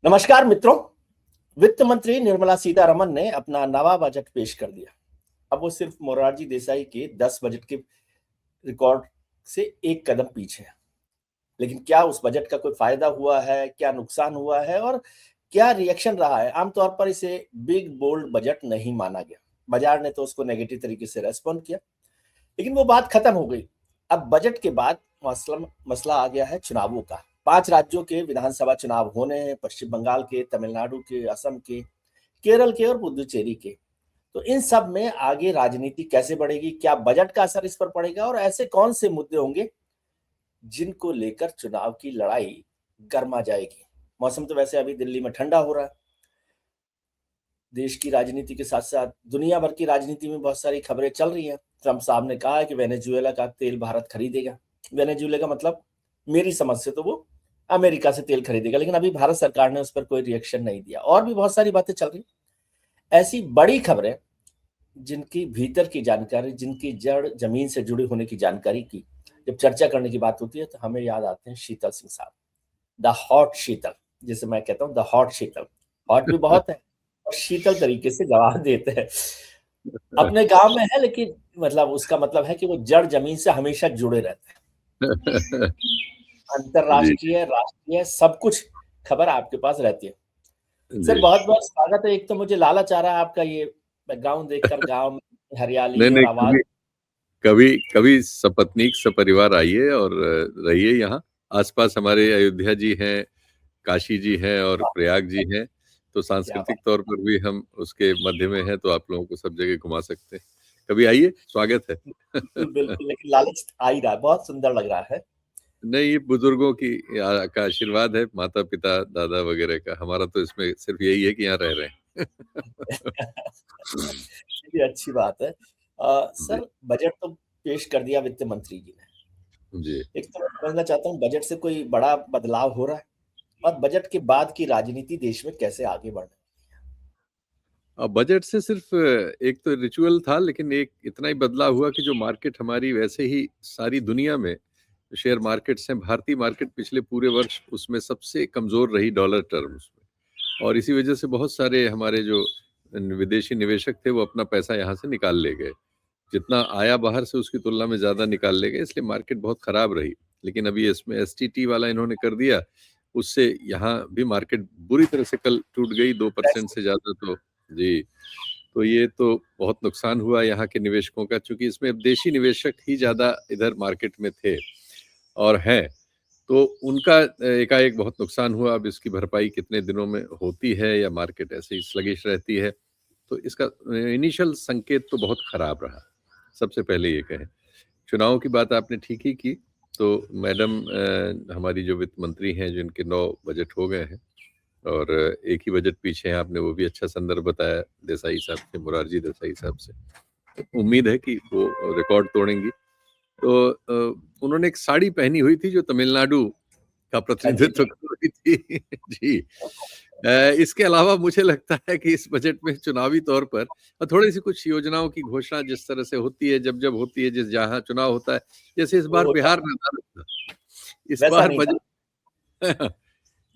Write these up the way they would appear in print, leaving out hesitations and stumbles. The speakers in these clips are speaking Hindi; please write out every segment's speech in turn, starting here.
नमस्कार मित्रों। वित्त मंत्री निर्मला सीतारमण ने अपना नवा बजट पेश कर दिया। अब वो सिर्फ मोरारजी देसाई के 10 बजट के रिकॉर्ड से एक कदम पीछे है। लेकिन क्या उस बजट का कोई फायदा हुआ है, क्या नुकसान हुआ है और क्या रिएक्शन रहा है? आमतौर पर इसे बिग बोल्ड बजट नहीं माना गया। बाजार ने तो उसको नेगेटिव तरीके से रेस्पॉन्ड किया, लेकिन वो बात खत्म हो गई। अब बजट के बाद मसला मसला आ गया है चुनावों का। 5 राज्यों के विधानसभा चुनाव होने हैं, पश्चिम बंगाल के, तमिलनाडु के, असम के, केरल के और पुदुचेरी के। तो इन सब में आगे राजनीति कैसे बढ़ेगी, क्या बजट का असर इस पर पड़ेगा और ऐसे कौन से मुद्दे होंगे जिनको लेकर चुनाव की लड़ाई गर्मा जाएगी? मौसम तो वैसे अभी दिल्ली में ठंडा हो रहा है। देश की राजनीति के साथ साथ दुनिया भर की राजनीति में बहुत सारी खबरें चल रही हैं। ट्रंप साहब ने कहा है कि वेनेजुएला का तेल भारत खरीदेगा। वेनेजुएला का मतलब मेरी समझ से तो वो अमेरिका से तेल खरीदेगा, लेकिन अभी भारत सरकार ने उस पर कोई रिएक्शन नहीं दिया। और भी बहुत सारी बातें चल रही। ऐसी बड़ी खबरें जिनकी भीतर की जानकारी, जिनकी जड़ जमीन से जुड़ी होने की जानकारी की जब चर्चा करने की बात होती है तो हमें याद आते हैं शीतल सिंह साहब, द हॉट शीतल, जिसे मैं कहता हूँ द हॉट शीतल। हॉट भी बहुत है और शीतल तरीके से जवाब देते हैं। अपने गांव में है, लेकिन मतलब उसका मतलब है कि वो जड़ जमीन से हमेशा जुड़े रहते हैं। जी अंतरराष्ट्रीय, राष्ट्रीय, सब कुछ खबर आपके पास रहती है। सर जी। बहुत बहुत स्वागत है। एक तो मुझे लालच आ रहा है आपका ये बैकग्राउंड देखकर, गांव में नहीं हरियाली और नहीं, आवाज। कभी कभी कभी सपत्नीक सपरिवार आइए और रहिए यहाँ। आसपास हमारे अयोध्या जी हैं, काशी जी हैं और प्रयाग जी हैं। तो क्या सांस्कृतिक बात। तौर पर भी हम उसके मध्य में हैं, तो आप लोगों को सब जगह घुमा सकते हैं। कभी आइए, स्वागत है। बिल्कुल बिल्कुल, लेकिन लालच आ ही रहा है, बहुत सुंदर लग रहा है। नहीं, ये बुजुर्गों की का आशीर्वाद है, माता पिता दादा वगैरह का। हमारा तो इसमें सिर्फ यही है कि यहाँ रह रहे हैं। ये अच्छी बात है। जी सर बजट तो पेश कर दिया वित्त मंत्री जी ने। जी। एक तो मैं समझना चाहता हूँ बजट से कोई बड़ा बदलाव हो रहा है और बजट के बाद की राजनीति देश में कैसे आगे बढ़ रही अब बजट से सिर्फ एक तो रिचुअल था, लेकिन एक इतना ही बदलाव हुआ कि जो मार्केट हमारी वैसे ही सारी दुनिया में शेयर मार्केट्स हैं, भारतीय मार्केट पिछले पूरे वर्ष उसमें सबसे कमजोर रही डॉलर टर्म्स में। और इसी वजह से बहुत सारे हमारे जो विदेशी निवेशक थे वो अपना पैसा यहाँ से निकाल ले गए। जितना आया बाहर से उसकी तुलना में ज्यादा निकाल ले गए, इसलिए मार्केट बहुत खराब रही। लेकिन अभी इसमें एसटीटी वाला इन्होंने कर दिया, उससे यहाँ भी मार्केट बुरी तरह से कल टूट गई, 2% है? से ज्यादा। तो जी, तो ये तो बहुत नुकसान हुआ यहाँ के निवेशकों का, क्योंकि इसमें देशी निवेशक ही ज्यादा इधर मार्केट में थे और हैं। तो उनका एकाएक बहुत नुकसान हुआ। अब इसकी भरपाई कितने दिनों में होती है या मार्केट ऐसे ही स्लगिश रहती है, तो इसका इनिशियल संकेत तो बहुत खराब रहा। सबसे पहले ये कहें, चुनाव की बात आपने ठीक ही की। तो मैडम हमारी जो वित्त मंत्री हैं, जिनके 9 बजट हो गए हैं और एक ही बजट पीछे हैं, आपने वो भी अच्छा संदर्भ बताया देसाई साहब से, मुरारजी देसाई साहब से। तो उम्मीद है कि वो रिकॉर्ड तोड़ेंगी। तो उन्होंने एक साड़ी पहनी हुई थी जो तमिलनाडु का हाँ जी प्रतिनिधित्व जी। कर रही थी। जी। इसके अलावा मुझे लगता है कि इस बजट में चुनावी तौर पर थोड़ी सी कुछ योजनाओं की घोषणा जिस तरह से होती है, जब जब होती है, जिस जहां चुनाव होता है, जैसे इस वो बार होता बिहार है, में था, इस वैसा बार नहीं था। बजट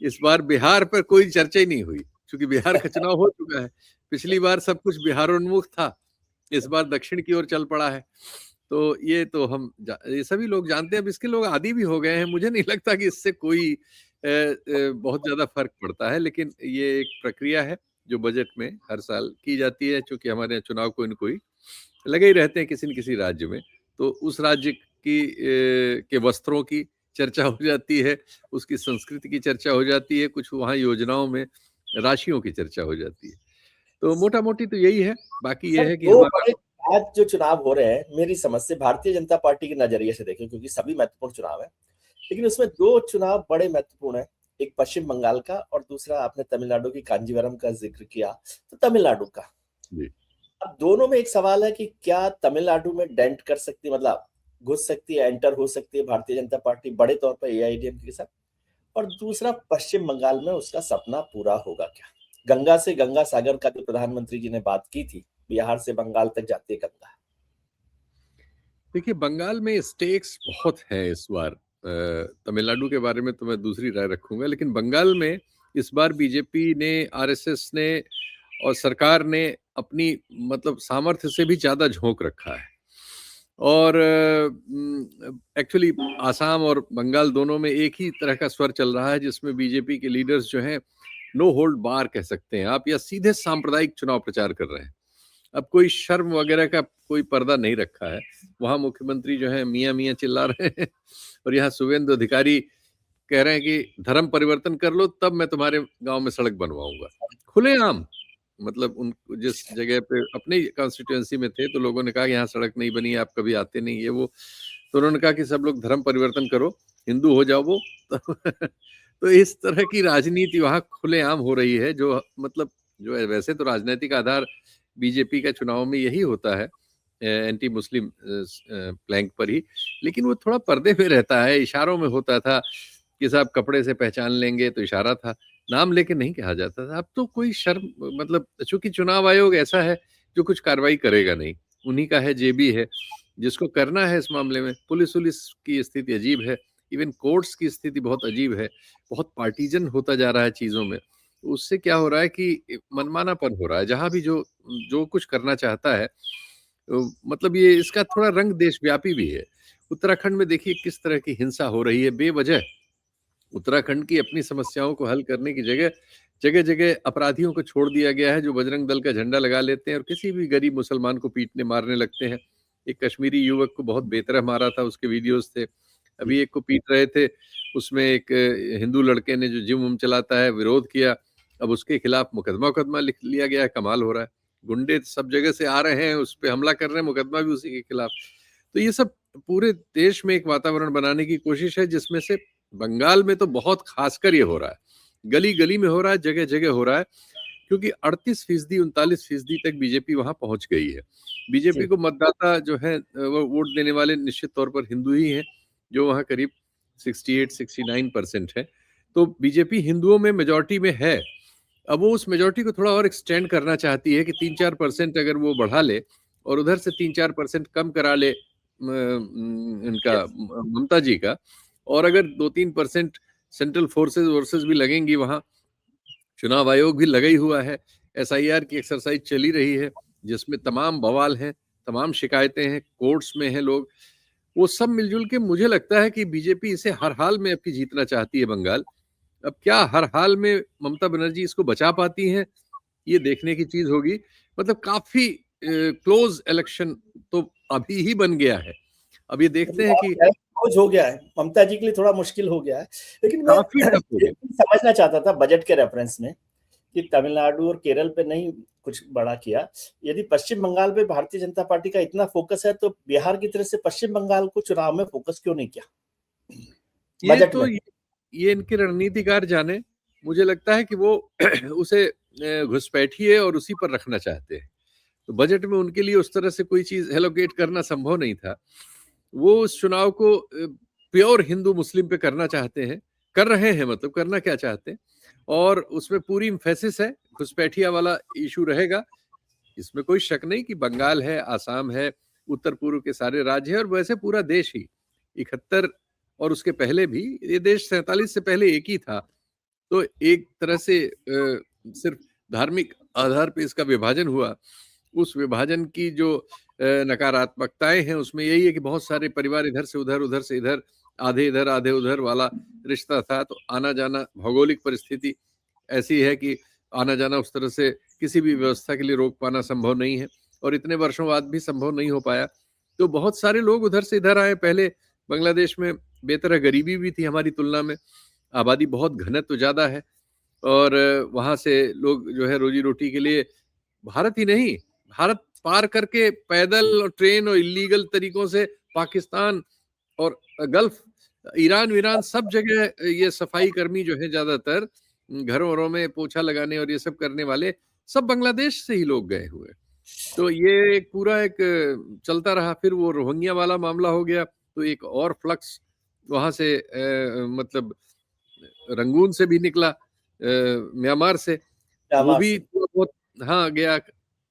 इस बार बिहार पर कोई चर्चा ही नहीं हुई, क्योंकि बिहार का चुनाव हो चुका है। पिछली बार सब कुछ बिहारोन्मुख था, इस बार दक्षिण की ओर चल पड़ा है। तो ये तो ये सभी लोग जानते हैं। अब इसके लोग आदी भी हो गए हैं। मुझे नहीं लगता कि इससे कोई बहुत ज्यादा फर्क पड़ता है, लेकिन ये एक प्रक्रिया है जो बजट में हर साल की जाती है, क्योंकि हमारे यहाँ चुनाव कोई न कोई लगे ही रहते हैं किसी न किसी राज्य में। तो उस राज्य के वस्त्रों की चर्चा हो जाती है, उसकी संस्कृति की चर्चा हो जाती है, कुछ वहाँ योजनाओं में राशियों की चर्चा हो जाती है। तो मोटा मोटी तो यही है। बाकी सर यह है कि दो हमारा बड़े आज जो चुनाव हो रहे हैं, मेरी समझ से भारतीय जनता पार्टी के नजरिए से देखें, क्योंकि सभी महत्वपूर्ण चुनाव है, लेकिन उसमें दो चुनाव बड़े महत्वपूर्ण है। एक पश्चिम बंगाल का और दूसरा आपने तमिलनाडु की कांजीवरम का जिक्र किया, तो तमिलनाडु का। जी अब दोनों में एक सवाल है कि क्या तमिलनाडु में डेंट कर सकती है, मतलब घुस सकती है, एंटर हो सकती है भारतीय जनता पार्टी बड़े तौर पर एआईएडीएमके के साथ? और दूसरा पश्चिम बंगाल में उसका सपना पूरा होगा क्या? गंगा से गंगा सागर का जो प्रधानमंत्री जी ने बात की थी, बिहार से बंगाल तक जाती है गंगा। देखिए, बंगाल में स्टेक्स बहुत हैं इस बार। तमिलनाडु के बारे में तो मैं दूसरी राय रखूंगा, लेकिन बंगाल में इस बार बीजेपी ने, आरएसएस ने और सरकार ने अपनी मतलब सामर्थ्य से भी ज्यादा झोंक रखा है। और एक्चुअली आसाम और बंगाल दोनों में एक ही तरह का स्वर चल रहा है, जिसमें बीजेपी के लीडर्स जो हैं नो होल्ड बार कह सकते हैं आप, या सीधे सांप्रदायिक चुनाव प्रचार कर रहे हैं। अब कोई शर्म वगैरह का कोई पर्दा नहीं रखा है। वहां मुख्यमंत्री जो है मियां मियां चिल्ला रहे हैं और यहाँ शुभेंदु अधिकारी कह रहे हैं कि धर्म परिवर्तन कर लो तब मैं तुम्हारे गांव में सड़क बनवाऊंगा, खुलेआम। मतलब उन जिस जगह पे अपनी कॉन्स्टिट्यूएंसी में थे तो लोगों ने कहा कि यहाँ सड़क नहीं बनी, आप कभी आते नहीं, ये वो। तो उन्होंने कहा कि सब लोग धर्म परिवर्तन करो, हिंदू हो जाओ वो तो इस तरह की राजनीति वहां खुलेआम हो रही है, जो मतलब जो है, वैसे तो राजनीतिक आधार बीजेपी का चुनाव में यही होता है, एंटी मुस्लिम प्लैंक पर ही, लेकिन वो थोड़ा पर्दे में रहता है, इशारों में होता था कि साहब कपड़े से पहचान लेंगे तो इशारा था, नाम लेके नहीं कहा जाता था। अब तो कोई शर्म, मतलब चूंकि चुनाव आयोग ऐसा है जो कुछ कार्रवाई करेगा नहीं, उन्हीं का है, जेबी है, जिसको करना है इस मामले में। पुलिस की स्थिति अजीब है, इवन कोर्ट्स की स्थिति बहुत अजीब है, बहुत पार्टीजन होता जा रहा है चीजों में। उससे क्या हो रहा है कि मनमानापन हो रहा है, जहां भी जो जो कुछ करना चाहता है, मतलब ये इसका थोड़ा रंग देशव्यापी भी है। उत्तराखंड में देखिए किस तरह की हिंसा हो रही है बेवजह। उत्तराखंड की अपनी समस्याओं को हल करने की जगह जगह जगह अपराधियों को छोड़ दिया गया है, जो बजरंग दल का झंडा लगा लेते हैं और किसी भी गरीब मुसलमान को पीटने मारने लगते हैं। एक कश्मीरी युवक को बहुत बेतरह मारा था, उसके वीडियोस थे। अभी एक को पीट रहे थे, उसमें एक हिंदू लड़के ने जो जिम उम चलाता है विरोध किया, अब उसके खिलाफ मुकदमा लिख लिया गया है। कमाल हो रहा है, गुंडे सब जगह से आ रहे हैं, उस पर हमला कर रहे हैं, मुकदमा भी उसी के खिलाफ। तो ये सब पूरे देश में एक वातावरण बनाने की कोशिश है, जिसमें से बंगाल में तो बहुत खासकर ये हो रहा है, गली गली में हो रहा है, जगह जगह हो रहा है, क्योंकि 38% 39% तक बीजेपी वहां पहुंच गई है। बीजेपी को मतदाता जो है वो वोट देने वाले निश्चित तौर पर हिंदू ही हैं, जो वहां करीब 68-69% है। तो बीजेपी हिंदुओं में मेजोरिटी में है। अब वो उस मेजोरिटी को थोड़ा और एक्सटेंड करना चाहती है कि 3-4% अगर वो बढ़ा ले और उधर से 3-4% कम करा ले इनका ममता जी का, और अगर 2-3% सेंट्रल फोर्सेस वर्सेस भी लगेंगी वहां, चुनाव आयोग भी लगा ही हुआ है, एसआईआर की एक्सरसाइज चली रही है, जिसमें तमाम बवाल हैं, तमाम शिकायतें हैं, कोर्ट्स में हैं लोग, वो सब मिलजुल के मुझे लगता है कि बीजेपी इसे हर हाल में अपनी जीतना चाहती है बंगाल। अब क्या हर हाल में ममता बनर्जी इसको बचा पाती हैं, ये देखने की चीज होगी। मतलब काफी क्लोज इलेक्शन तो अभी ही बन गया है। अब ये देखते हैं कि क्लोज हो गया है, ममता जी के लिए थोड़ा मुश्किल हो गया है। लेकिन मैं काफी टफ हो गया। समझना चाहता था बजट के रेफरेंस में कि तमिलनाडु और केरल पे नहीं कुछ बड़ा किया, यदि पश्चिम बंगाल पे भारतीय जनता पार्टी का इतना फोकस है तो बिहार की तरह से पश्चिम बंगाल को चुनाव में फोकस क्यों नहीं किया ये बजट तो में? ये इनके रणनीतिकार जाने। मुझे लगता है कि वो उसे घुसपैठिए और उसी पर रखना चाहते हैं। तो बजट में उनके लिए उस तरह से कोई चीज एलोकेट करना संभव नहीं था। वो उस चुनाव को प्योर हिंदू मुस्लिम पे करना चाहते हैं, कर रहे हैं, मतलब करना क्या चाहते हैं, और उसमें पूरी इम्फेसिस है, घुसपैठिया वाला इशू रहेगा। इसमें कोई शक नहीं कि बंगाल है, आसाम है, उत्तर पूर्व के सारे राज्य है, और वैसे पूरा देश ही 71 और उसके पहले भी, ये देश 47 से पहले एक ही था। तो एक तरह से सिर्फ धार्मिक आधार पे इसका विभाजन हुआ। उस विभाजन की जो नकारात्मकताएं हैं उसमें यही है कि बहुत सारे परिवार इधर से उधर, उधर से इधर, आधे इधर आधे उधर वाला रिश्ता था। तो आना जाना, भौगोलिक परिस्थिति ऐसी है कि आना जाना उस तरह से किसी भी व्यवस्था के लिए रोक पाना संभव नहीं है, और इतने वर्षों बाद भी संभव नहीं हो पाया। तो बहुत सारे लोग उधर से इधर आए। पहले बांग्लादेश में बेतरह गरीबी भी थी हमारी तुलना में, आबादी बहुत घनत्व ज्यादा है, और वहां से लोग जो है रोजी रोटी के लिए भारत ही नहीं, भारत पार करके पैदल और ट्रेन और इलीगल तरीकों से पाकिस्तान और गल्फ, ईरान वीरान सब जगह ये सफाई कर्मी जो है ज्यादातर घरों वरों में पोछा लगाने और ये सब करने वाले सब बांग्लादेश से ही लोग गए हुए। तो ये एक पूरा एक चलता रहा। फिर वो रोहिंग्या वाला मामला हो गया, तो एक और फ्लक्स वहां से मतलब रंगून से भी निकला, म्यांमार से, वो भी थोड़ा बहुत हाँ गया।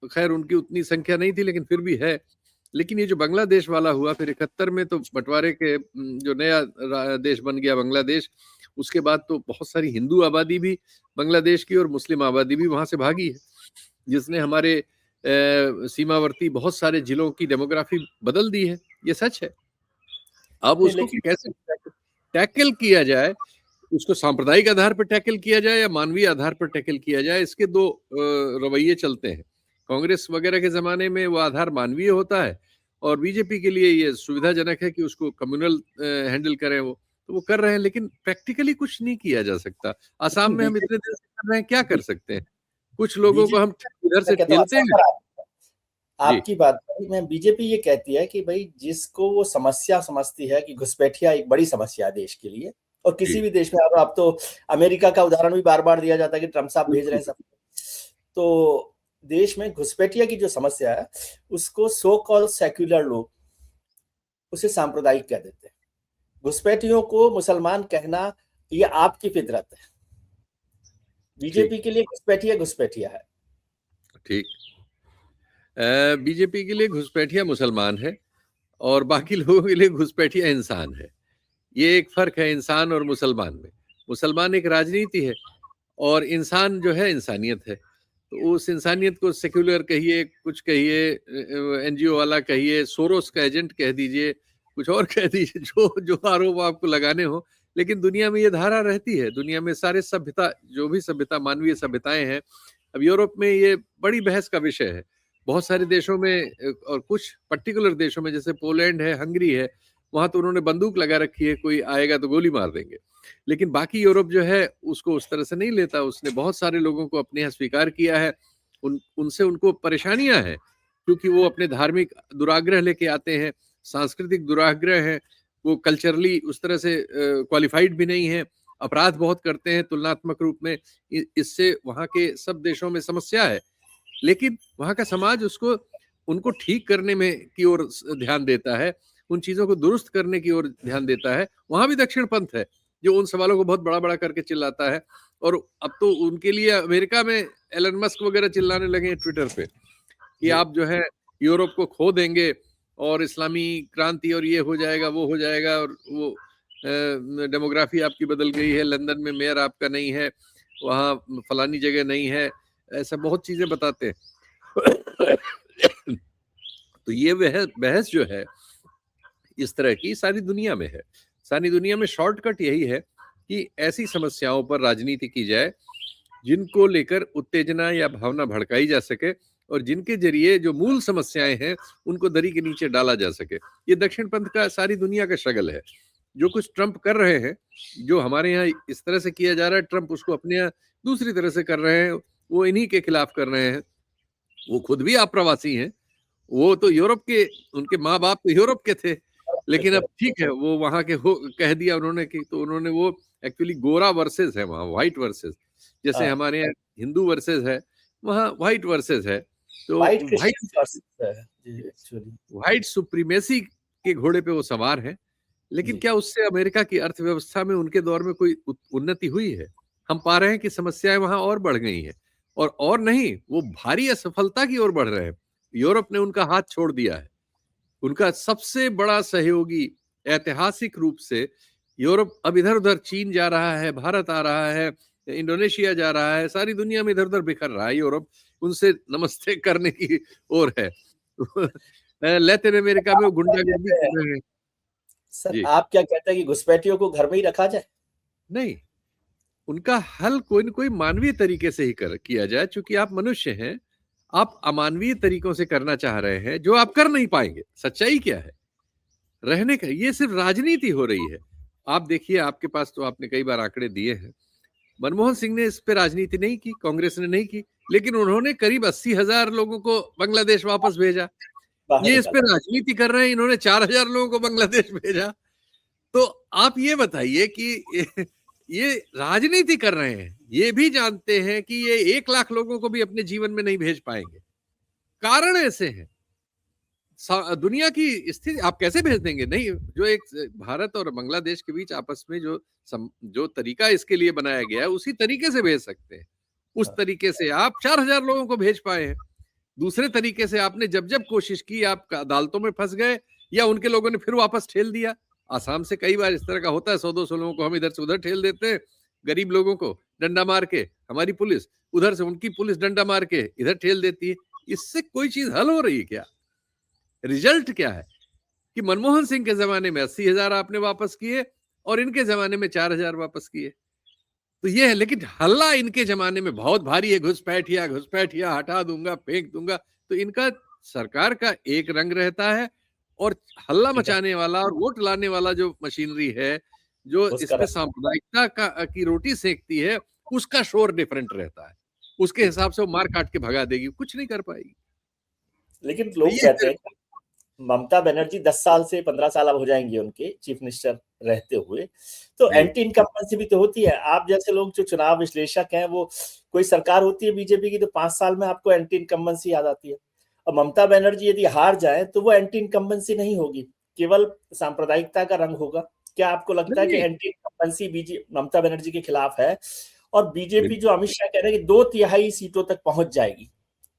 खैर उनकी उतनी संख्या नहीं थी, लेकिन फिर भी है। लेकिन ये जो बांग्लादेश वाला हुआ, फिर 71 में तो बंटवारे के जो नया देश बन गया बांग्लादेश, उसके बाद तो बहुत सारी हिंदू आबादी भी बांग्लादेश की और मुस्लिम आबादी भी वहां से भागी है, जिसने हमारे सीमावर्ती बहुत सारे जिलों की डेमोग्राफी बदल दी है। ये सच है। अब नहीं, उसको लेकिन कैसे टैकल किया जाए, उसको सांप्रदायिक आधार पर टैकल किया जाए या मानवीय आधार पर टैकल किया जाए, इसके दो रवैये चलते हैं। कांग्रेस वगैरह के जमाने में वो आधार मानवीय होता है और बीजेपी के लिए ये सुविधाजनक है कि उसको कम्युनल हैंडल करें, वो तो वो कर रहे हैं, लेकिन प्रैक्टिकली कुछ नहीं किया जा सकता। आसाम में हम इतने दिन से कर रहे हैं, क्या कर सकते हैं? कुछ लोगों को हम इधर से कहता हूँ ठेलते हैं। जी आपकी बात में बीजेपी ये कहती है कि भाई जिसको वो समस्या समझती है कि घुसपैठिया एक बड़ी समस्या है देश के लिए, और किसी जी भी देश में, अब तो अमेरिका का उदाहरण भी बार बार दिया जाता है कि ट्रम्प साहब भेज रहे हैं सब, तो देश में घुसपैठिया की जो समस्या है उसको सो कॉल सेक्युलर लोग उसे सांप्रदायिक कह देते हैं। घुसपैठियों को मुसलमान कहना ये आपकी फितरत है। बीजेपी के लिए घुसपैठिया घुसपैठिया है। ठीक। बीजेपी के लिए घुसपैठिया मुसलमान है और बाकी लोगों के लिए घुसपैठिया इंसान है। ये एक फर्क है इंसान और मुसलमान में। मुसलमान एक राजनीति है और इंसान जो है इंसानियत है। तो उस इंसानियत को सेक्युलर कहिए, कुछ कहिए, एनजीओ वाला कहिए, सोरोस का एजेंट कह दीजिए, कुछ और कह दीजिए, जो जो आरोप आपको लगाने हो, लेकिन दुनिया में ये धारा रहती है। दुनिया में सारे सभ्यता, जो भी सभ्यता, मानवीय सभ्यताएं हैं, अब यूरोप में ये बड़ी बहस का विषय है। बहुत सारे देशों में और कुछ पर्टिकुलर देशों में जैसे पोलैंड है, हंगरी है, वहां तो उन्होंने बंदूक लगा रखी है, कोई आएगा तो गोली मार देंगे। लेकिन बाकी यूरोप जो है उसको उस तरह से नहीं लेता। उसने बहुत सारे लोगों को अपने यहाँ स्वीकार किया है। उनसे उनको परेशानियां हैं क्योंकि वो अपने धार्मिक दुराग्रह लेके आते हैं, सांस्कृतिक दुराग्रह है, वो कल्चरली उस तरह से क्वालिफाइड भी नहीं है, अपराध बहुत करते हैं तुलनात्मक रूप में। इससे वहाँ के सब देशों में समस्या है, लेकिन वहाँ का समाज उसको उनको ठीक करने में की ओर ध्यान देता है, उन चीजों को दुरुस्त करने की ओर ध्यान देता है। वहां भी दक्षिण पंथ है जो उन सवालों को बहुत बड़ा बड़ा करके चिल्लाता है। और अब तो उनके लिए अमेरिका में एलन मस्क वगैरह चिल्लाने लगे हैं ट्विटर पे कि आप जो है यूरोप को खो देंगे और इस्लामी क्रांति और ये हो जाएगा, वो हो जाएगा, और वो डेमोग्राफी आपकी बदल गई है, लंदन में मेयर आपका नहीं है, वहाँ फलानी जगह नहीं है, ऐसा बहुत चीजें बताते हैं। तो ये बहस जो है इस तरह की सारी दुनिया में है। सारी दुनिया में शॉर्टकट यही है कि ऐसी समस्याओं पर राजनीति की जाए जिनको लेकर उत्तेजना या भावना भड़काई जा सके और जिनके जरिए जो मूल समस्याएं हैं उनको दरी के नीचे डाला जा सके। ये दक्षिण पंथ का सारी दुनिया का शगल है। जो कुछ ट्रंप कर रहे हैं, जो हमारे यहाँ इस तरह से किया जा रहा है, ट्रंप उसको अपने यहाँ दूसरी तरह से कर रहे हैं। वो इन्हीं के खिलाफ कर रहे हैं। वो खुद भी आप्रवासी हैं। वो तो यूरोप के, उनके माँ बाप तो यूरोप के थे, लेकिन अब ठीक है वो वहां के हो कह दिया उन्होंने कि, तो उन्होंने वो एक्चुअली गोरा वर्सेस है वहां, व्हाइट वर्सेस, जैसे हमारे यहाँ हिंदू वर्सेस है, वहां व्हाइट वर्सेस है। तो व्हाइट सुप्रीमेसी के घोड़े पे वो सवार है। लेकिन क्या उससे अमेरिका की अर्थव्यवस्था में उनके दौर में कोई उन्नति हुई है? हम पा रहे हैं कि समस्याएं वहां और बढ़ गई हैं, और नहीं, वो भारी असफलता की ओर बढ़ रहे हैं। यूरोप ने उनका हाथ छोड़ दिया है। उनका सबसे बड़ा सहयोगी ऐतिहासिक रूप से यूरोप अब इधर उधर, चीन जा रहा है, भारत आ रहा है, इंडोनेशिया जा रहा है, सारी दुनिया में इधर उधर बिखर रहा है यूरोप, उनसे नमस्ते करने की ओर है। लैटिन अमेरिका में वो गुंडागर्दी कर रहे हैं। सर आप क्या कहते हैं कि घुसपैठियों को घर में ही रखा जाए? नहीं, उनका हल कोई न कोई मानवीय तरीके से ही किया जाए। चूंकि आप मनुष्य हैं, आप अमानवीय तरीकों से करना चाह रहे हैं जो आप कर नहीं पाएंगे। सच्चाई क्या है? रहने का ये सिर्फ राजनीति हो रही है। आप देखिए, आपके पास तो आपने कई बार आंकड़े दिए हैं। मनमोहन सिंह ने इस पे राजनीति नहीं की, कांग्रेस ने नहीं की, लेकिन उन्होंने करीब 80,000 लोगों को बांग्लादेश वापस भेजा। ये इस पे राजनीति कर रहे हैं, इन्होंने 4,000 लोगों को बांग्लादेश भेजा। तो आप ये बताइए कि ये राजनीति कर रहे हैं, ये भी जानते हैं कि ये 1 लाख लोगों को भी अपने जीवन में नहीं भेज पाएंगे। कारण ऐसे हैं। दुनिया की स्थिति आप कैसे भेज देंगे? नहीं, जो एक भारत और बांग्लादेश के बीच आपस में जो तरीका इसके लिए बनाया गया है, उसी तरीके से भेज सकते हैं। उस तरीके से आप 4,000 लोगों को भेज पाए हैं। दूसरे तरीके से आपने जब जब कोशिश की, आप अदालतों में फंस गए या उनके लोगों ने फिर वापस ठेल दिया। आसाम से कई बार इस तरह का होता है, 100-200 लोगों को हम इधर से उधर ठेल देते हैं, गरीब लोगों को डंडा मार के, हमारी पुलिस उधर से उनकी पुलिस डंडा मार के इधर ठेल देती है। इससे कोई चीज हल हो रही है क्या? रिजल्ट क्या है कि मनमोहन सिंह के जमाने में 80,000 आपने वापस किए और इनके जमाने में 4,000 वापस किए। तो ये है, लेकिन हल्ला इनके जमाने में बहुत भारी है, घुसपैठिया हटा दूंगा, फेंक दूंगा। तो इनका सरकार का एक रंग रहता है और हल्ला मचाने वाला और वोट लाने वाला जो मशीनरी है, जो इस उसका पे सांप्रदायिकता का की रोटी सेकती है, उसका शोर डिफरेंट रहता है। उसके हिसाब से वो मार काट के भगा देगी, कुछ नहीं कर पाएगी। लेकिन तो लोग ये कहते हैं ममता बनर्जी 10 साल से 15 साल अब हो जाएंगे उनके चीफ मिनिस्टर रहते हुए, तो जी। एंटी इनकम्बेंसी भी तो होती है। आप जैसे लोग जो चुनाव विश्लेषक हैं, वो कोई सरकार होती है बीजेपी की तो 5 साल में आपको एंटी इनकम्बेंसी याद आती है। और ममता बनर्जी यदि हार जाए तो वो एंटी इनकम्बेंसी नहीं होगी, केवल सांप्रदायिकता का रंग होगा। क्या आपको लगता है कि नहीं, एंटी इनकम्बेंसी बीजे ममता बनर्जी के खिलाफ है और बीजेपी जो बिल्कुल। अमित शाह कह रहे हैं कि 2/3 सीटों तक पहुंच जाएगी,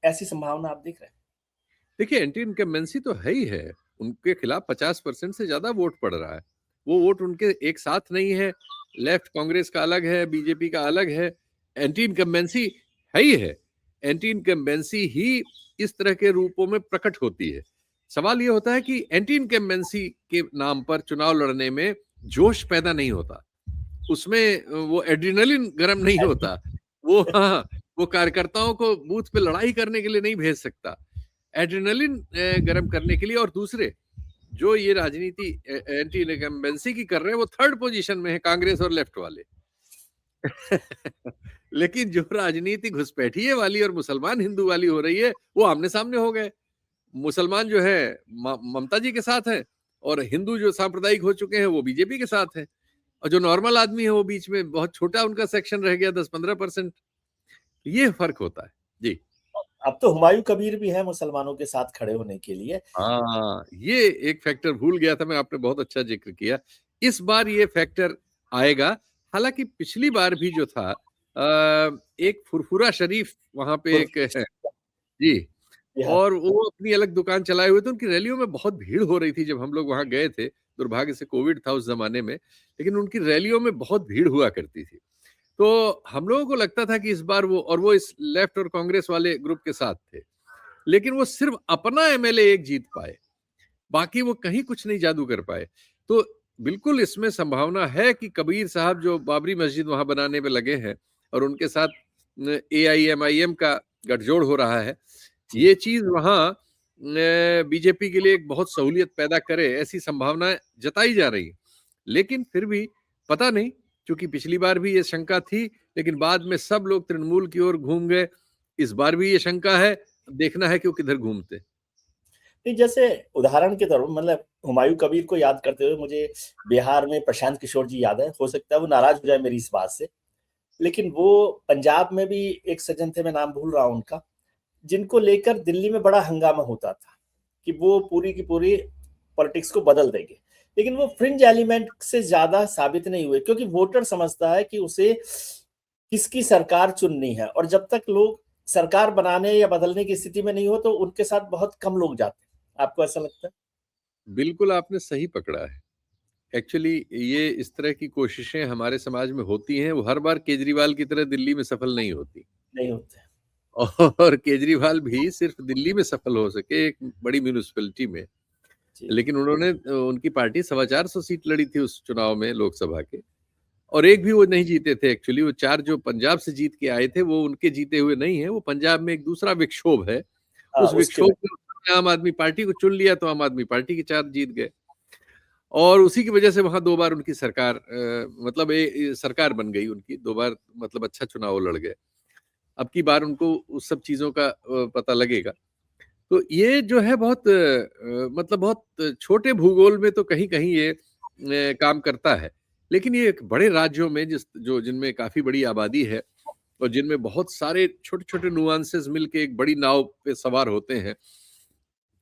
ऐसी संभावना आप देख रहे हैं? देखिए, एंटी इनकम्बेंसी तो है ही है। उनके खिलाफ 50% से ज्यादा वोट पड़ रहा है। वो वोट उनके एक साथ नहीं है। लेफ्ट कांग्रेस का अलग है, बीजेपी का अलग है। एंटी इनकम्बेंसी है ही है। एंटी इनकम्बेंसी ही इस तरह के रूपों में प्रकट होती है। सवाल ये होता है कि एंटी इनकम्बेंसी के नाम पर चुनाव लड़ने में जोश पैदा नहीं होता। उसमें वो एड्रेनलिन गर्म नहीं होता। वो हाँ, वो कार्यकर्ताओं को बूथ पे लड़ाई करने के लिए नहीं भेज सकता। एड्रेनलिन गर्म करने के लिए। और दूसरे जो ये राजनीति एंटी इनकम्बेंसी की कर रहे हैं, वो थर्ड पोजीशन में है, कांग्रेस और लेफ्ट वाले। लेकिन जो राजनीति घुसपैठिए वाली और मुसलमान हिंदू वाली हो रही है, वो आमने सामने हो गए। मुसलमान जो है ममता जी के साथ है और हिंदू जो सांप्रदायिक हो चुके हैं वो बीजेपी के साथ है। और जो नॉर्मल आदमी है वो बीच में बहुत छोटा उनका सेक्शन रह गया, 10-15%। ये फर्क होता है। जी। अब तो हुमायूं कबीर भी है मुसलमानों के साथ खड़े होने के लिए। हाँ, ये एक फैक्टर भूल गया था मैं, आपने बहुत अच्छा जिक्र किया। इस बार ये फैक्टर आएगा। हालांकि पिछली बार भी जो था, एक फुरफुरा शरीफ वहां पे एक है। जी। बिहार और वो अपनी अलग दुकान चलाए हुए थे। उनकी रैलियों में बहुत भीड़ हो रही थी जब हम लोग वहां गए थे। दुर्भाग्य से कोविड था उस जमाने में, लेकिन उनकी रैलियों में बहुत भीड़ हुआ करती थी। तो हम लोगों को लगता था कि इस बार वो इस लेफ्ट और कांग्रेस वाले ग्रुप के साथ थे। लेकिन वो सिर्फ अपना एमएलए एक जीत पाए, बाकी वो कहीं कुछ नहीं जादू कर पाए। तो बिल्कुल इसमें संभावना है कि कबीर साहब जो बाबरी मस्जिद वहां बनाने में लगे हैं और उनके साथ AIMIM का गठजोड़ हो रहा है, ये चीज वहां बीजेपी के लिए एक बहुत सहूलियत पैदा करे, ऐसी संभावनाएं जताई जा रही है। लेकिन फिर भी पता नहीं, क्योंकि पिछली बार भी ये शंका थी, लेकिन बाद में सब लोग तृणमूल की ओर घूम गए। इस बार भी ये शंका है, देखना है कि वो किधर घूमते। नहीं, जैसे उदाहरण के तौर पर मतलब हुमायूं कबीर को याद करते हुए मुझे बिहार में प्रशांत किशोर जी याद है। हो सकता है वो नाराज हो जाए मेरी इस बात से, लेकिन वो पंजाब में भी एक सज्जन थे, मैं नाम भूल रहा हूं उनका, जिनको लेकर दिल्ली में बड़ा हंगामा होता था कि वो पूरी की पूरी पॉलिटिक्स को बदल देंगे। लेकिन वो फ्रिंज एलिमेंट से ज्यादा साबित नहीं हुए, क्योंकि वोटर समझता है कि उसे किसकी सरकार चुननी है, और जब तक लोग सरकार बनाने या बदलने की स्थिति में नहीं हो तो उनके साथ बहुत कम लोग जाते हैं। आपको ऐसा लगता है? बिल्कुल आपने सही पकड़ा है। एक्चुअली ये इस तरह की कोशिशें हमारे समाज में होती हैं, वो हर बार केजरीवाल की तरह दिल्ली में सफल नहीं होती। नहीं होते। और केजरीवाल भी सिर्फ दिल्ली में सफल हो सके, एक बड़ी म्यूनिसिपैलिटी में। जी। लेकिन उन्होंने उनकी पार्टी 425 सीट लड़ी थी उस चुनाव में, लोकसभा के, और एक भी वो नहीं जीते थे। एक्चुअली वो 4 जो पंजाब से जीत के आए थे, वो उनके जीते हुए नहीं है। वो पंजाब में एक दूसरा विक्षोभ है। हाँ, उस उसके विक्षोभ में उन्होंने आम आदमी पार्टी को चुन लिया, तो आम आदमी पार्टी के 4 जीत गए। और उसी की वजह से वहां 2 बार उनकी सरकार, मतलब सरकार बन गई उनकी 2 बार, मतलब अच्छा चुनाव लड़ गए। अब की बार उनको उस सब चीजों का पता लगेगा। तो ये जो है बहुत मतलब बहुत छोटे भूगोल में तो कहीं कहीं ये काम करता है। लेकिन ये एक बड़े राज्यों में जिनमें काफी बड़ी आबादी है और जिनमें बहुत सारे छोटे छोटे नुआंसेस मिलके एक बड़ी नाव पे सवार होते हैं,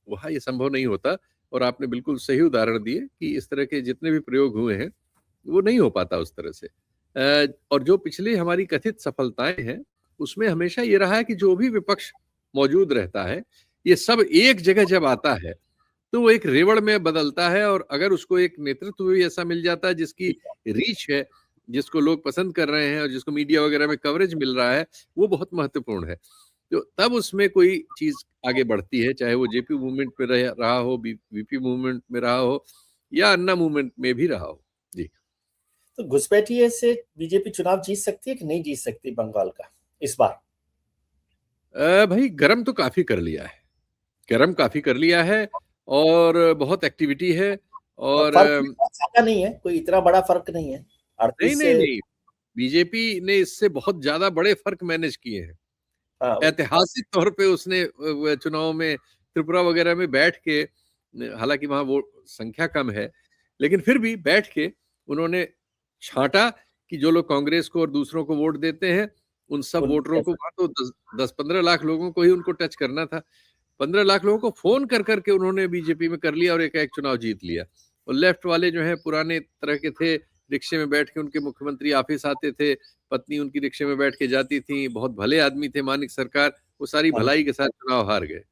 वहाँ ये संभव नहीं होता। और आपने बिल्कुल सही उदाहरण दिए कि इस तरह के जितने भी प्रयोग हुए हैं, वो नहीं हो पाता उस तरह से। और जो पिछली हमारी कथित सफलताएं हैं, उसमें हमेशा ये रहा है कि जो भी विपक्ष मौजूद रहता है, ये सब एक जगह जब आता है, तो वो एक रेवड़ में बदलता है, और अगर उसको एक नेतृत्व भी ऐसा मिल जाता है जिसकी रीच है, जिसको लोग पसंद कर रहे हैं और जिसको मीडिया वगैरह में कवरेज मिल रहा है, वो बहुत महत्वपूर्ण है। तो तब उसमें कोई चीज आगे बढ़ती है, चाहे वो जेपी मूवमेंट में रहा हो, वीपी मूवमेंट में रहा हो, या अन्ना मूवमेंट में भी रहा हो। जी। तो घुसपैठिए से बीजेपी चुनाव जीत सकती है कि नहीं जीत सकती बंगाल का इस बार? भाई गरम तो काफी कर लिया है, गरम काफी कर लिया है, और बहुत एक्टिविटी है। और और फर्क भी बहुत ज्यादा नहीं है, कोई इतना बड़ा फर्क नहीं है नहीं 38 नहीं से। नहीं, बीजेपी ने इससे बहुत ज्यादा बड़े फर्क मैनेज किए हैं। हाँ, ऐतिहासिक तौर पे उसने चुनाव में त्रिपुरा वगैरह में बैठ के, हालांकि वहां वो संख्या कम है, लेकिन फिर भी बैठ के उन्होंने छांटा कि जो लोग कांग्रेस को और दूसरों को वोट देते हैं, उन सब उन वोटरों को, वहां तो 10-15 लाख लोगों को ही उनको टच करना था। 15 लाख लोगों को फोन कर करके उन्होंने बीजेपी में कर लिया और एक चुनाव जीत लिया। और लेफ्ट वाले जो है पुराने तरह के थे, रिक्शे में बैठ के उनके मुख्यमंत्री ऑफिस आते थे, पत्नी उनकी रिक्शे में बैठ के जाती थी, बहुत भले आदमी थे मानिक सरकार, वो सारी हाँ, भलाई के साथ चुनाव हार गए।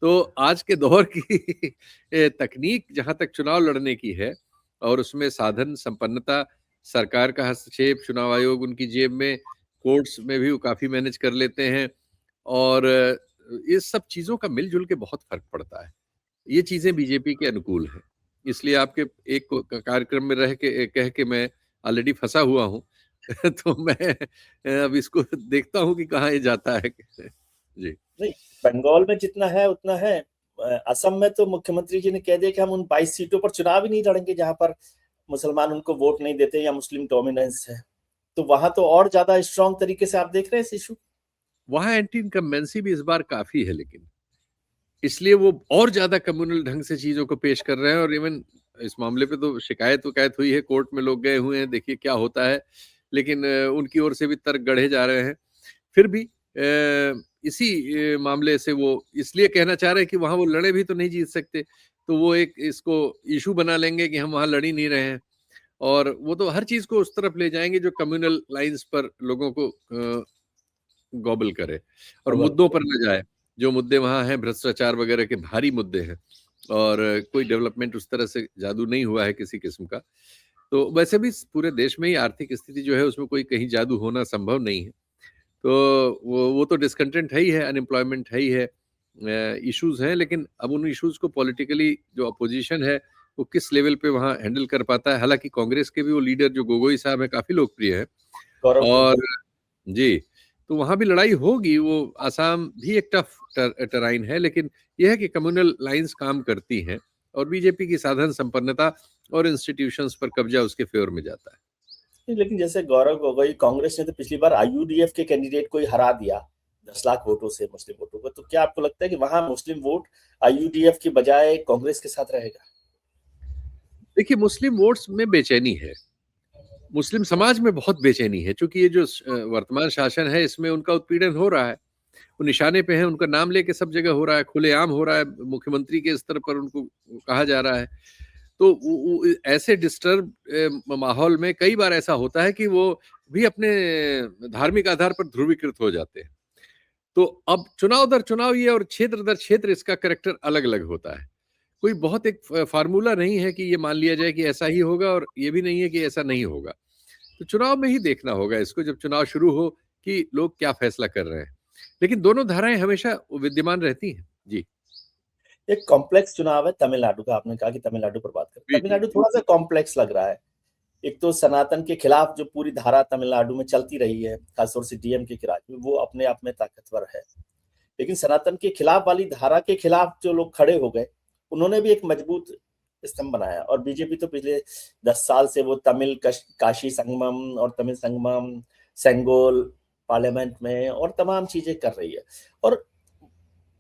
तो आज के दौर की तकनीक जहां तक चुनाव लड़ने की है, और उसमें साधन संपन्नता, सरकार का हस्तक्षेप, चुनाव आयोग उनकी जेब में, कोर्ट्स में भी वो काफी मैनेज कर लेते हैं, और इस सब चीजों का मिलजुल के बहुत फर्क पड़ता है। ये चीजें बीजेपी के अनुकूल हैं। इसलिए आपके एक कार्यक्रम में रह के कह के मैं ऑलरेडी फंसा हुआ हूँ। तो मैं अब इसको देखता हूँ कि कहाँ ये जाता है। जी। नहीं, बंगाल में जितना है उतना है। असम में तो मुख्यमंत्री जी ने कह दिया कि हम उन 22 सीटों पर चुनाव ही नहीं लड़ेंगे जहां पर मुसलमान उनको वोट नहीं देते या मुस्लिम डोमिनेंस है। तो वहां तो और ज्यादा स्ट्रांग तरीके से आप देख रहे हैं इस इशू। वहां एंटी इनकम्बेंसी भी इस बार काफी है, लेकिन इसलिए वो और ज्यादा कम्युनल ढंग से चीजों को पेश कर रहे हैं। और इवन इस मामले पे तो शिकायत वकायत हुई है, कोर्ट में लोग गए हुए हैं, देखिए क्या होता है। लेकिन उनकी ओर से भी तर्क गढ़े जा रहे हैं। फिर भी इसी मामले से वो इसलिए कहना चाह रहे हैं कि वहां वो लड़े भी तो नहीं जीत सकते, तो वो एक इसको इशू बना लेंगे कि हम वहां लड़ ही नहीं रहे हैं। और वो तो हर चीज को उस तरफ ले जाएंगे जो कम्युनल लाइंस पर लोगों को गॉबल करे, और मुद्दों पर न जाए। जो मुद्दे वहां हैं, भ्रष्टाचार वगैरह के भारी मुद्दे हैं, और कोई डेवलपमेंट उस तरह से जादू नहीं हुआ है किसी किस्म का। तो वैसे भी पूरे देश में ही आर्थिक स्थिति जो है उसमें कोई कहीं जादू होना संभव नहीं है। तो वो तो डिस्कंटेंट है ही है, अनएम्प्लॉयमेंट है ही है, इश्यूज हैं। लेकिन अब उन इश्यूज को पॉलिटिकली जो अपोजिशन है वो किस लेवल पे वहाँ हैंडल कर पाता है। हालांकि कांग्रेस के भी वो लीडर जो गोगोई साहब है काफी लोकप्रिय है। गौरव और गोगोई। जी, तो वहां भी लड़ाई होगी। वो आसाम भी एक टफ टराइन है, लेकिन यह है कि कम्युनल लाइंस काम करती हैं, और बीजेपी की साधन संपन्नता और इंस्टीट्यूशंस पर कब्जा उसके फेवर में जाता है। लेकिन जैसे गौरव गोगोई, कांग्रेस ने तो पिछली बार आईयूडीएफ के कैंडिडेट को ही हरा दिया 10 लाख वोटों से, मुस्लिम वोटों को। तो क्या आपको लगता है कि वहां मुस्लिम वोट आईयूडीएफ की बजाय कांग्रेस के साथ रहेगा? देखिए, मुस्लिम वोट्स में बेचैनी है, मुस्लिम समाज में बहुत बेचैनी है, क्योंकि ये जो वर्तमान शासन है इसमें उनका उत्पीड़न हो रहा है। वो निशाने पे हैं, उनका नाम लेके सब जगह हो रहा है, खुलेआम हो रहा है, मुख्यमंत्री के स्तर पर उनको कहा जा रहा है। तो ऐसे डिस्टर्ब माहौल में कई बार ऐसा होता है कि वो भी अपने धार्मिक आधार पर ध्रुवीकृत हो जाते हैं। तो अब चुनाव दर चुनाव ये, और क्षेत्र दर क्षेत्र इसका करेक्टर अलग अलग होता है। कोई बहुत एक फार्मूला नहीं है कि ये मान लिया जाए कि ऐसा ही होगा, और ये भी नहीं है कि ऐसा नहीं होगा। तो चुनाव में ही देखना होगा इसको, जब चुनाव शुरू हो, कि लोग क्या फैसला कर रहे हैं। लेकिन दोनों धाराएं हमेशा विद्यमान रहती हैं। जी। एक कॉम्प्लेक्स चुनाव है तमिलनाडु का। आपने कहा कि तमिलनाडु पर बात करें, जी जी तमिलनाडु जी। थोड़ा सा कॉम्प्लेक्स लग रहा है। एक तो सनातन के खिलाफ जो पूरी धारा तमिलनाडु में चलती रही है, खासतौर से डीएमके के राज में, वो अपने आप में ताकतवर है। लेकिन सनातन के खिलाफ वाली धारा के खिलाफ जो लोग खड़े हो गए, उन्होंने भी एक मजबूत स्तंभ बनाया। और बीजेपी तो पिछले 10 साल से वो तमिल काशी संगमम और तमिल संगमम, सेंगोल पार्लियामेंट में और तमाम चीजें कर रही है। और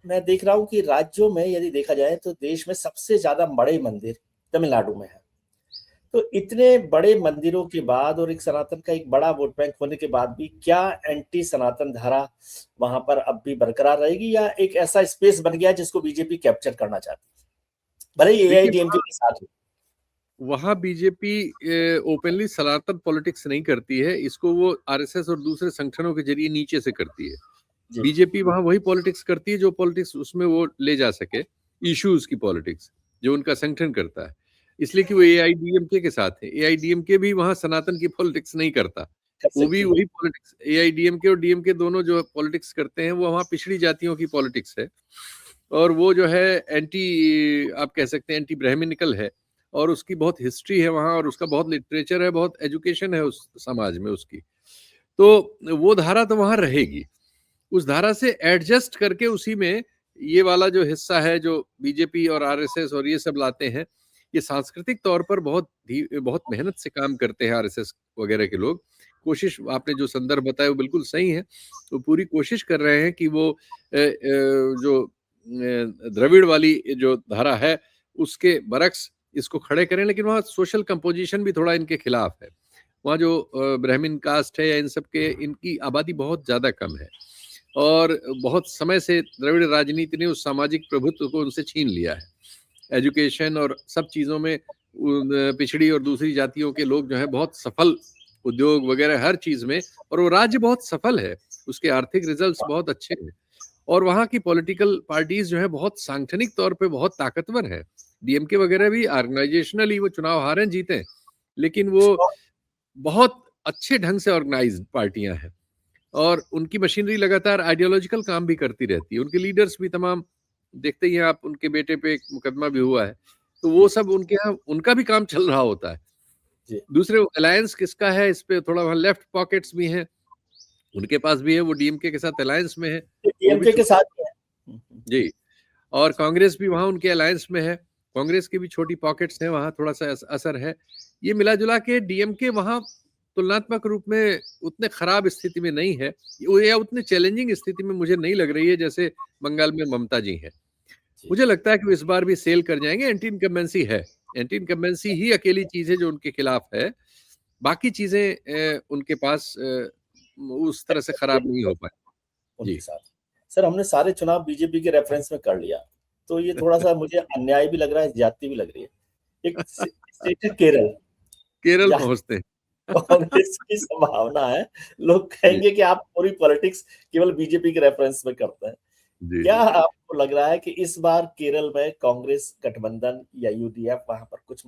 मैं देख रहा हूं कि राज्यों में यदि देखा जाए तो देश में सबसे ज्यादा बड़े मंदिर तमिलनाडु में है। तो इतने बड़े मंदिरों के बाद और एक सनातन का एक बड़ा वोट बैंक होने के बाद भी क्या एंटी सनातन धारा वहां पर अब भी बरकरार रहेगी, या एक ऐसा स्पेस बन गया जिसको बीजेपी कैप्चर करना चाहती है, भले ही देखिए, एआईएडीएमके के साथ हो? वहां बीजेपी ओपनली सनातन पॉलिटिक्स नहीं करती है, इसको वो आरएसएस और दूसरे संगठनों के जरिए नीचे से करती है। जी। बीजेपी वहां वही पॉलिटिक्स करती है जो पॉलिटिक्स उसमें वो ले जा सके, इश्यूज की पॉलिटिक्स जो उनका संगठन करता है, इसलिए कि वो एआईडीएमके के साथ है। एआईडीएमके भी वहां सनातन की पॉलिटिक्स नहीं करता, कर वो भी सकती है। वही पॉलिटिक्स, एआईडीएमके और डीएमके दोनों जो पॉलिटिक्स करते हैं वो वहाँ पिछड़ी जातियों की पॉलिटिक्स है, और वो जो है एंटी, आप कह सकते हैं एंटी ब्राह्मणिकल है, और उसकी बहुत हिस्ट्री है वहाँ, और उसका बहुत लिटरेचर है, बहुत एजुकेशन है उस समाज में उसकी। तो वो धारा तो वहाँ रहेगी, उस धारा से एडजस्ट करके उसी में ये वाला जो हिस्सा है जो बीजेपी और आरएसएस और ये सब लाते हैं, ये सांस्कृतिक तौर पर बहुत मेहनत से काम करते हैं आरएसएस वगैरह के लोग। कोशिश, आपने जो संदर्भ बताया वो बिल्कुल सही है, तो पूरी कोशिश कर रहे हैं कि वो जो द्रविड़ वाली जो धारा है उसके बरक्स इसको खड़े करें, लेकिन वहाँ सोशल कंपोजिशन भी थोड़ा इनके खिलाफ है। वहाँ जो ब्राह्मण कास्ट है या इन सब के, इनकी आबादी बहुत ज्यादा कम है, और बहुत समय से द्रविड़ राजनीति ने उस सामाजिक प्रभुत्व को उनसे छीन लिया है। एजुकेशन और सब चीजों में पिछड़ी और दूसरी जातियों के लोग जो है बहुत सफल, उद्योग वगैरह हर चीज में, और वो राज्य बहुत सफल है, उसके आर्थिक रिजल्ट्स बहुत अच्छे हैं, और वहाँ की पॉलिटिकल पार्टीज जो है बहुत सांगठनिक तौर पे बहुत ताकतवर है। डीएमके वगैरह भी ऑर्गेनाइजेशनली वो चुनाव हारे जीते, लेकिन वो बहुत अच्छे ढंग से ऑर्गेनाइज्ड पार्टियां हैं, और उनकी मशीनरी लगातार आइडियोलॉजिकल काम भी करती रहती है। उनके लीडर्स भी तमाम, देखते ही हैं आप, उनके बेटे पे एक मुकदमा भी हुआ है, तो वो सब उनके यहाँ उनका भी काम चल रहा होता है। जी। दूसरे अलायंस किसका है, इस पे थोड़ा वहाँ लेफ्ट पॉकेट्स भी हैं, उनके पास भी है, वो डीएमके के साथ अलायंस में है, वो भी डीएमके के साथ ही है। जी, और कांग्रेस भी वहाँ उनके अलायंस में है, कांग्रेस की भी छोटी पॉकेट्स हैं, वहाँ थोड़ा सा असर है। ये मिला जुला के डीएमके वहाँ तुलनात्मक रूप में उतने खराब स्थिति में नहीं है, या उतने चैलेंजिंग स्थिति में मुझे नहीं लग रही है जैसे बंगाल में ममता जी हैं। मुझे लगता है कि वो इस बार भी सेल कर जाएंगे। एंटी इनकम्बेंसी है, एंटी इनकम्बेंसी ही अकेली चीज है जो उनके खिलाफ है, बाकी चीजें उनके पास उस तरह से खराब नहीं हो पाए। उनके जी। साथ सर, हमने सारे चुनाव बीजेपी के रेफरेंस में कर लिया, तो ये थोड़ा सा मुझे अन्याय भी लग रहा है, ज्यादती भी लग रही है। एक स्टेट है केरल, केरल जहाँ पहुंचते हैं। कांग्रेस की संभावना है, लोग जी कहेंगे कि आप पूरी पॉलिटिक्स केवल बीजेपी के रेफरेंस में करते हैं। जी क्या जी। आपको लग रहा है कि इस बार केरल में कांग्रेस गठबंधन या यूडीएफ वहां पर कुछ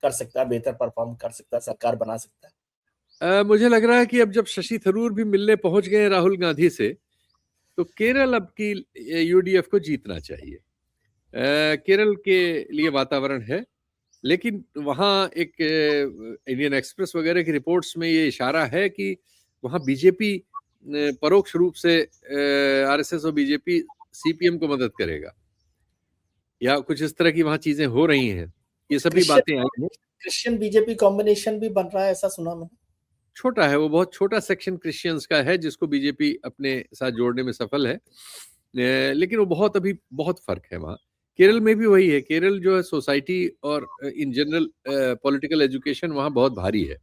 कर सकता है, बेहतर परफॉर्म कर सकता है, सरकार बना सकता है? मुझे लग रहा है कि अब जब शशि थरूर भी मिलने पहुंच गए राहुल गांधी से, तो केरल अब की यूडीएफ को जीतना चाहिए। केरल के लिए वातावरण है, लेकिन वहाँ एक इंडियन एक्सप्रेस वगैरह की रिपोर्ट्स में ये इशारा है कि वहाँ बीजेपी परोक्ष रूप से आरएसएस और बीजेपी सीपीएम को मदद करेगा, या कुछ इस तरह की वहाँ चीजें हो रही हैं, ये सभी बातें आई हैं। क्रिश्चियन बीजेपी कॉम्बिनेशन भी बन रहा है, ऐसा सुना मैंने। छोटा है वो, बहुत छोटा सेक्शन क्रिश्चियंस का है जिसको बीजेपी अपने साथ जोड़ने में सफल है, लेकिन वो बहुत, अभी बहुत फर्क है वहाँ। केरल में भी वही है, केरल जो है सोसाइटी और इन जनरल पॉलिटिकल एजुकेशन वहाँ बहुत भारी है,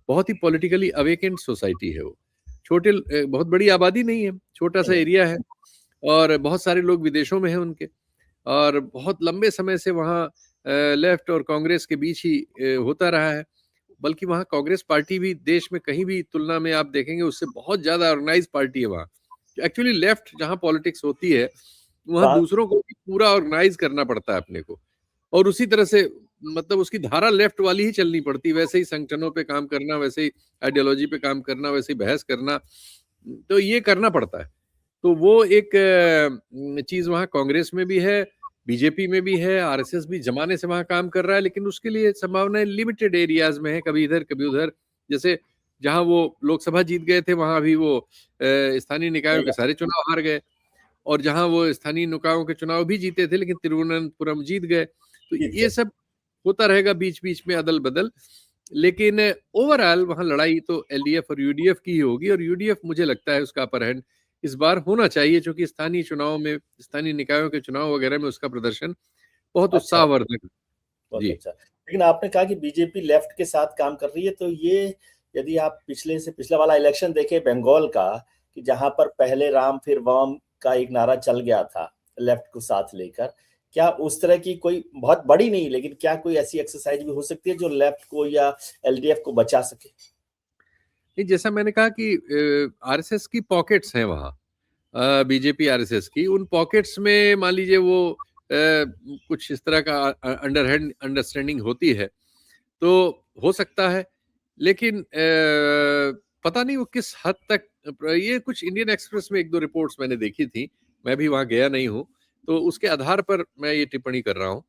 बहुत ही पॉलिटिकली अवेकेंड सोसाइटी है वो। छोटे बहुत बड़ी आबादी नहीं है, छोटा सा नहीं है। एरिया है, और बहुत सारे लोग विदेशों में हैं उनके, और बहुत लंबे समय से वहाँ लेफ्ट और कांग्रेस के बीच ही होता रहा है। बल्कि वहाँ कांग्रेस पार्टी भी देश में कहीं भी तुलना में आप देखेंगे उससे बहुत ज्यादा ऑर्गेनाइज पार्टी है वहाँ। एक्चुअली लेफ्ट जहाँ पॉलिटिक्स होती है, वहाँ वहाँ दूसरों को भी पूरा ऑर्गेनाइज करना पड़ता है अपने को, और उसी तरह से मतलब उसकी धारा लेफ्ट वाली ही चलनी पड़ती है, वैसे ही संगठनों पे काम करना, वैसे ही आइडियोलॉजी पे काम करना, वैसे ही बहस करना, तो ये करना पड़ता है। तो वो एक चीज वहाँ कांग्रेस में भी है, बीजेपी में भी है, आरएसएस भी जमाने से वहाँ काम कर रहा है, लेकिन उसके लिए संभावनाएं लिमिटेड एरियाज में है, कभी इधर कभी उधर। जैसे जहाँ वो लोकसभा जीत गए थे वहां भी वो स्थानीय निकायों नहीं के है। सारे चुनाव हार गए, और जहां वो स्थानीय निकायों के चुनाव भी जीते थे लेकिन तिरुवनंतपुरम जीत गए। तो जीत ये गए। सब होता रहेगा बीच बीच में अदल बदल, लेकिन ओवरऑल वहां लड़ाई तो एलडीएफ और यूडीएफ की ही होगी, और यूडीएफ मुझे लगता है उसका अपर हैंड इस बार होना चाहिए, क्योंकि स्थानीय चुनाव में, स्थानीय निकायों के चुनाव वगैरह में उसका प्रदर्शन बहुत अच्छा है, उत्साहवर्धक है। बहुत जी अच्छा। लेकिन आपने कहा कि बीजेपी लेफ्ट के साथ काम कर रही है, तो ये यदि आप पिछले से पिछला वाला इलेक्शन देखें बंगाल का, कि जहां पर पहले राम फिर वाम का एक नारा चल गया था लेफ्ट को साथ लेकर, क्या उस तरह की कोई बहुत बड़ी नहीं, लेकिन क्या कोई ऐसी एक्सरसाइज भी हो सकती है जो लेफ्ट को या एलडीएफ को बचा सके? नहीं, जैसा मैंने कहा कि आरएसएस की पॉकेट्स हैं वहाँ, बीजेपी आरएसएस की, उन पॉकेट्स में मान लीजिए वो कुछ इस तरह का अंडरहैंड अंडरस्टैंडिंग होती है तो हो सकता है, लेकिन पता नहीं वो किस हद तक। ये कुछ इंडियन एक्सप्रेस में 1-2 रिपोर्ट्स मैंने देखी थी, मैं भी वहाँ गया नहीं हूँ, तो उसके आधार पर मैं ये टिप्पणी कर रहा हूँ।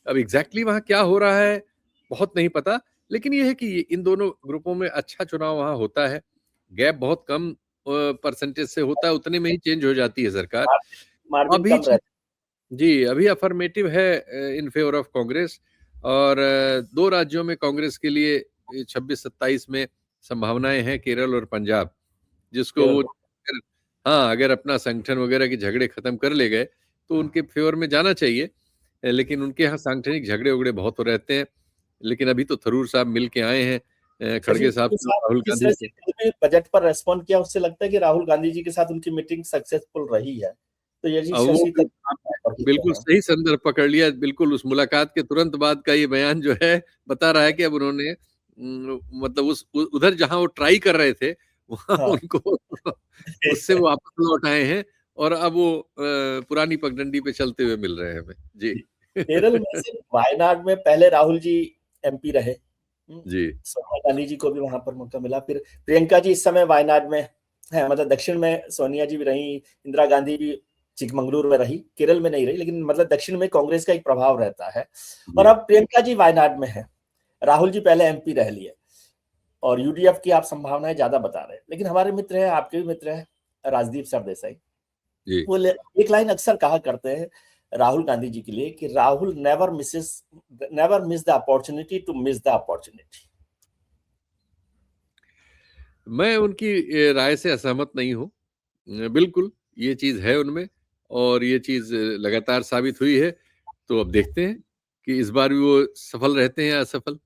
अब एग्जैक्टली वहाँ क्या हो रहा है बहुत नहीं पता, लेकिन ये है कि इन दोनों ग्रुपों में अच्छा चुनाव वहाँ होता है, गैप बहुत कम परसेंटेज से होता है, उतने में ही चेंज हो जाती है सरकार। मार्जिन अभी कम रहता जी, अभी अफर्मेटिव है इन फेवर ऑफ कांग्रेस, और 2 राज्यों में कांग्रेस के लिए 26-27 में संभावनाएं हैं, केरल और पंजाब, जिसको केरल वो में। हाँ, अगर अपना संगठन वगैरह के झगड़े खत्म कर ले गए तो उनके फेवर में जाना चाहिए। लेकिन उनके यहाँ सांगठनिक झगड़े-वगड़े बहुत हो रहते हैं। लेकिन अभी तो थरूर साहब मिल के आए हैं खड़गे साहब शशि से और राहुल जिस गांधी तरह से से। उन्होंने बजट पर रेस्पॉन्ड किया, उससे लगता है कि राहुल गांधी जी के साथ उनकी मीटिंग सक्सेसफुल रही है। तो यही वो शशि भी तक आपने बिल्कुल सही संदर्भ पकड़ लिया। बिल्कुल उस मुलाकात के तुरंत बाद का ये बयान जो है बता रहा है कि अब उन्होंने मतलब उधर जहाँ वो ट्राई कर रहे थे वहाँ हाँ। उनको उससे वो वापस लौट आए हैं, और अब वो पुरानी पगडंडी पे चलते हुए मिल रहे हैं हमें। जी। केरल में से वायनाड में पहले राहुल जी एमपी रहे। जी। सोनिया गांधी जी को भी वहां पर मौका मिला, फिर प्रियंका जी इस समय वायनाड में है, मतलब दक्षिण में सोनिया जी भी रही, इंदिरा गांधी भी चिकमंगलुरु में रही, केरल में नहीं रही, लेकिन मतलब दक्षिण में कांग्रेस का एक प्रभाव रहता है। और जी। अब प्रियंका जी वायनाड में है, राहुल जी पहले एमपी रह लिए, और यूडीएफ की आप संभावनाएं ज्यादा बता रहे हैं। लेकिन हमारे मित्र हैं, आपके भी मित्र हैं, राजदीप सरदेसाई, जी। वो एक लाइन अक्सर कहा करते हैं राहुल गांधी जी के लिए कि Rahul never miss the opportunity to miss the opportunity. मैं उनकी राय से असहमत नहीं हूँ। बिल्कुल ये चीज़ है उनमें, और ये चीज़ लगातार साबित हुई है। तो अब देखते हैं कि इस बार भी वो सफल रहते हैं या असफल।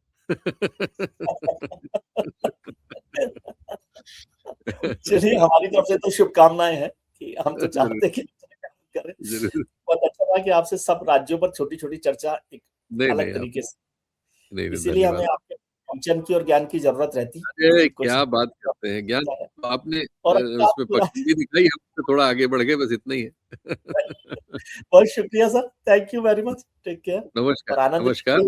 चलिए, हमारी तरफ से तो शुभकामनाएं हैं कि हम तो ज़रूर, चाहते हैं कि करें। ज़रूर। बहुत अच्छा लगा कि आपसे सब राज्यों पर छोटी-छोटी चर्चा एक नहीं, अलग नहीं, आप तरीके से, नहीं, नहीं, इसीलिए हमें धन्यवाद। आपके पंचन की और ज्ञान की जरूरत रहती अरे कि कुछ क्या बात करते हैं! ज्ञान तो आपने और अच्छा उसमें आप पक्की दिखाई, हम उससे थोड़ा आगे बढ़ गए, बस इतना ही है। बहुत शुक्रिया sir, thank you very much, take care नमस्कार, और आनंद नमस्कार।